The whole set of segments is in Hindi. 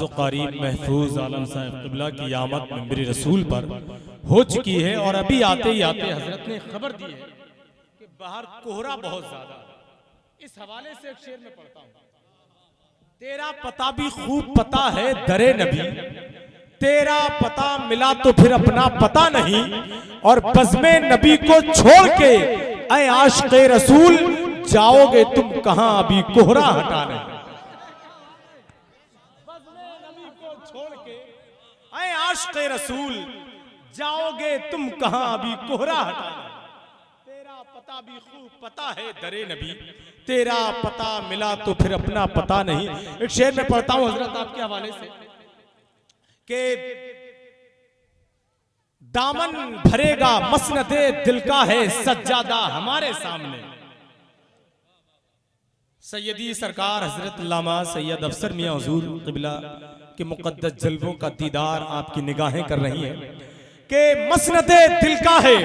हाफिज़ क़रीब महफूज आलम साहब क़िबला की आमद मिंबर रसूल पर हो चुकी है और अभी आते ही आते हजरत ने खबर दी है कि बाहर कोहरा बहुत ज्यादा है। इस हवाले से एक शेर में पढ़ता हूँ। तेरा पता भी खूब पता है दरे नबी, तेरा पता मिला तो फिर अपना पता नहीं, और बज़्मे नबी को छोड़ के ऐ आशिक़े रसूल जाओगे तुम कहां अभी कोहरा हटाने। बज़्मे नबी को छोड़ के ऐ आशिक़े रसूल जाओगे तुम कहां अभी कोहरा हटाने। तेरा पता भी खूब पता है दरे नबी, तेरा पता मिला तो फिर अपना पता नहीं। एक शेर में पढ़ता हूं हजरत आपके हवाले से कि दामन भरेगा मसनदे दिल का है सज्जादा हमारे सामने। सैयदी सरकार हजरत अल्लामा सैयद अफसर मियां हुजूर क़िबला के मुक़द्दस जलवों का दीदार आपकी निगाहें कर रही हैं कि मसनदे दिल का है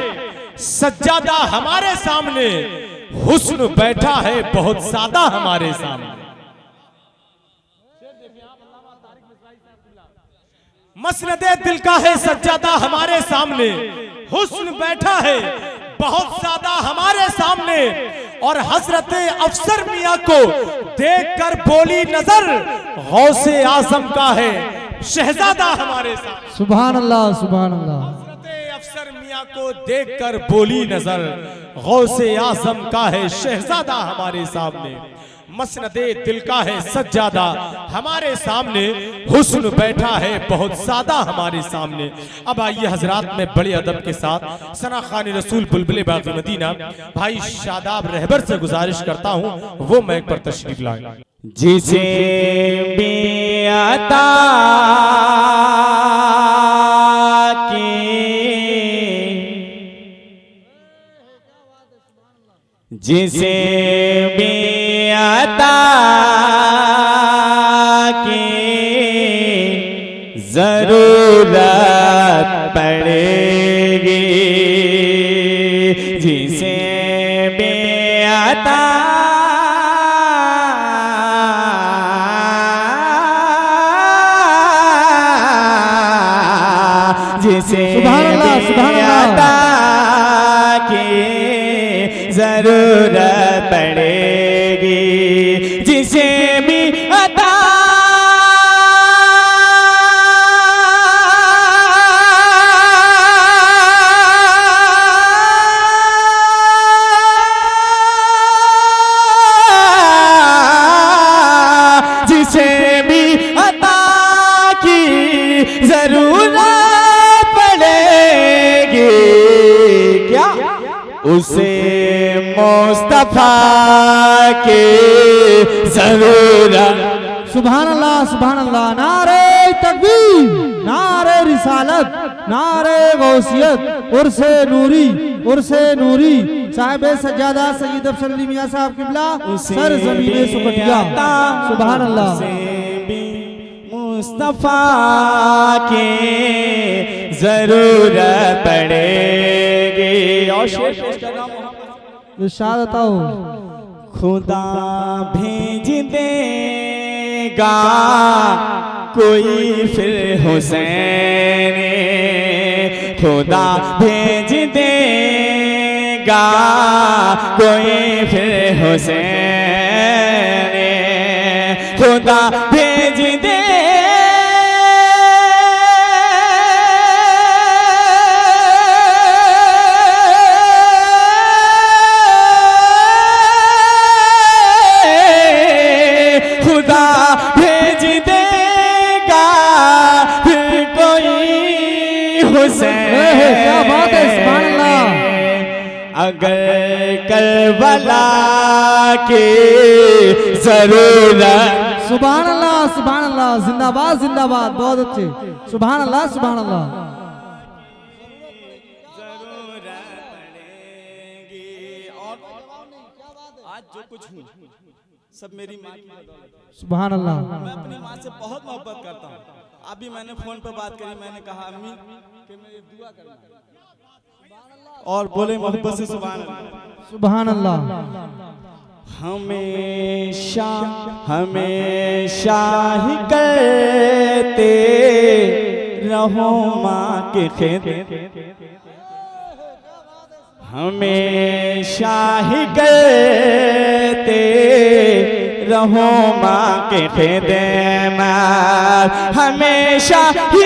सज्जादा हमारे सामने, हुस्न बैठा है बहुत सादा हमारे सामने। मसनदे दिल का है सज्जादा हमारे सामने, हुस्न बैठा है बहुत सादा हमारे सामने, और हजरत अफसर मियां को देखकर बोली नजर गौसे आजम का है शहजादा हमारे सामने। सुभान अल्लाह सुभान अल्लाह। हजरत अफसर मियां को देखकर बोली नजर गौसे आजम का है शहजादा हमारे सामने। मसनदे दिल का है सज्जादा हमारे सामने, हुस्न बैठा है बहुत सादा हमारे सामने। अब आइए हजरात में बड़े अदब के साथ सना खान रसूल बुलबुल बाग़ मदीना भाई शादाब रहबर से गुजारिश करता हूँ वो मैक पर तशरीफ लाए। जिसे भी अता जिसे भी अता की जरूरत पड़ेगी, जिसे भी अता जिसे भी अता की जरूरत पड़ेगी, जिसे भी अता जिसे भी अता की जरूरत पड़ेगी, क्या उसे मुस्तफा के जरूरत। सुभान अल्लाह नारे तकबीर, नारे रिसालत, नारे गौसियत, उर्से नूरी साहिब सज्जादा सैयद अफसर अली मियां साहब क़िबला सर ज़मीन सुकटिया। सुभान अल्लाह। मुस्तफा के जरूरत पड़ेगी। और शेर पेश कर रहा हूं, इरशाद बताओ। खुदा भेज देगा कोई फिर हुसैन, खुदा भेज देगा कोई फिर हुसैन, खुदा भेज दे क्या बात है। सुभान अल्लाह। अगर करबला के जरूरत। सुभान अल्लाह जिंदाबाद जिंदाबाद, बहुत अच्छे। सुभान अल्लाह सुभान अल्लाह। जरूरत पड़ेगी। और आज जो कुछ हूँ सब मेरी माँ की बदौलत। सुभान अल्लाह। मैं अपनी माँ से बहुत मोहब्बत करता हूँ। अभी मैंने फोन पर बात करी, मैंने कहा अम्मी कि मेरी दुआ करना, और बोले मोहब्बत से सुभान अल्लाह। सुभान अल्लाह। हमेशा हमेशा ही करते रहो माँ के खिदमत, हमेशा ही करते रहो माँ के खिदमत, हमेशा ही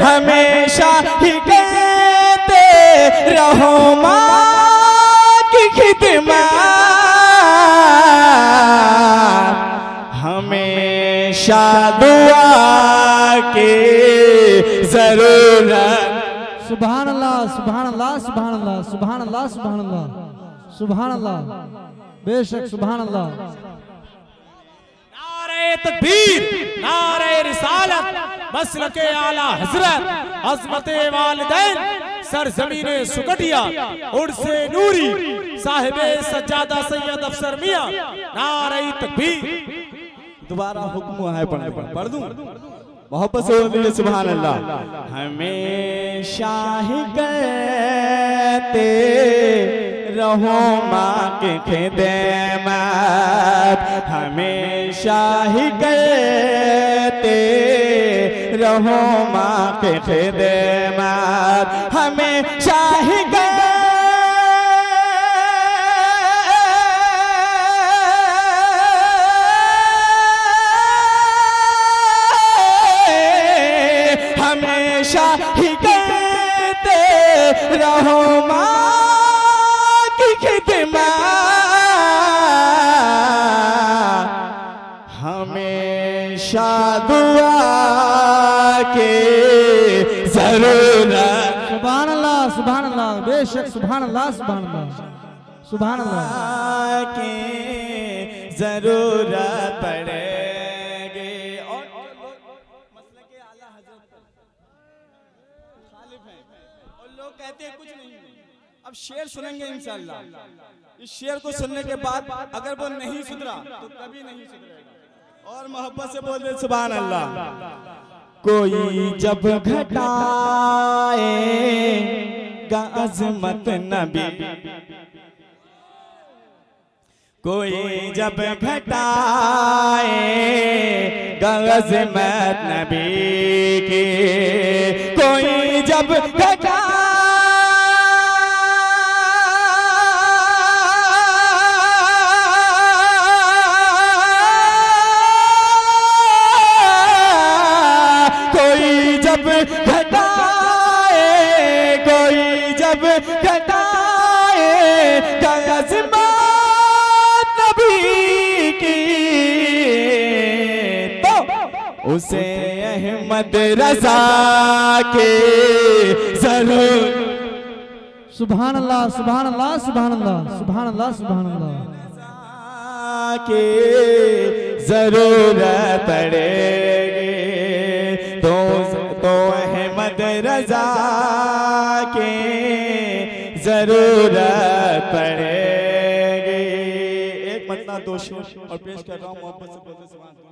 हमेशा ही कहते रहो माँ की खिदमत, हमेशा दुआ के जरूरत। सुभान अल्लाह सुभान अल्लाह सुभान अल्लाह सुभान अल्लाह सुभान अल्लाह सुभान अल्लाह, बेशक सुभान अल्लाह। नारे तकबीर, नारे रिसालत, मसलके आला हजरत, अज़मते वालिदैन, सरज़मीने सुकटिया, उर्से नूरी, साहिबे सज्जादा सैयद अफसर मियां, नारे तकबीर। दोबारा हुक्म है पढ़ दूं, मोहब्बत से बोलिए सुभान अल्लाह। हमेशा ही कहते रहो माँ के खिदमत, हमेशा ही कहते रहो माँ के खिदमत, हमेशा ही हमेशा ही कहते रहो माँ की खिदमत, हमेशा दुआ के जरूरत। सुभान अल्लाह सुभान अल्लाह, बेशक सुभान अल्लाह सुभान अल्लाह सुभान अल्लाह। के जरूरत पड़ेगी। और मसले के आला हजरत खालिफ हैं और लोग कहते हैं कुछ नहीं। अब शेर सुनेंगे इंशाअल्लाह, इस शेर को सुनने के बाद अगर वो नहीं सुधरा तो कभी नहीं सुधरेगा। और मोहब्बत से बोल दे सुभान अल्लाह। कोई जब घटाएगा अज़मत नबी, कोई जब घटाएगा अज़मत नबी की, कोई जब घटाए, कोई जब घटाए अज़मत नबी की, तो उसे अहमद रज़ा के जरूर। सुभान अल्लाह सुभान अल्लाह सुभान अल्लाह सुभान अल्लाह सुभान अल्लाह के जरूरत पड़ेगी, तो अहमद रज़ा के जरूरत पड़ेगी। एक मरतबा दो शेर और पेश कर रहा हूँ मोहब्बत से बोलते सुभान अल्लाह।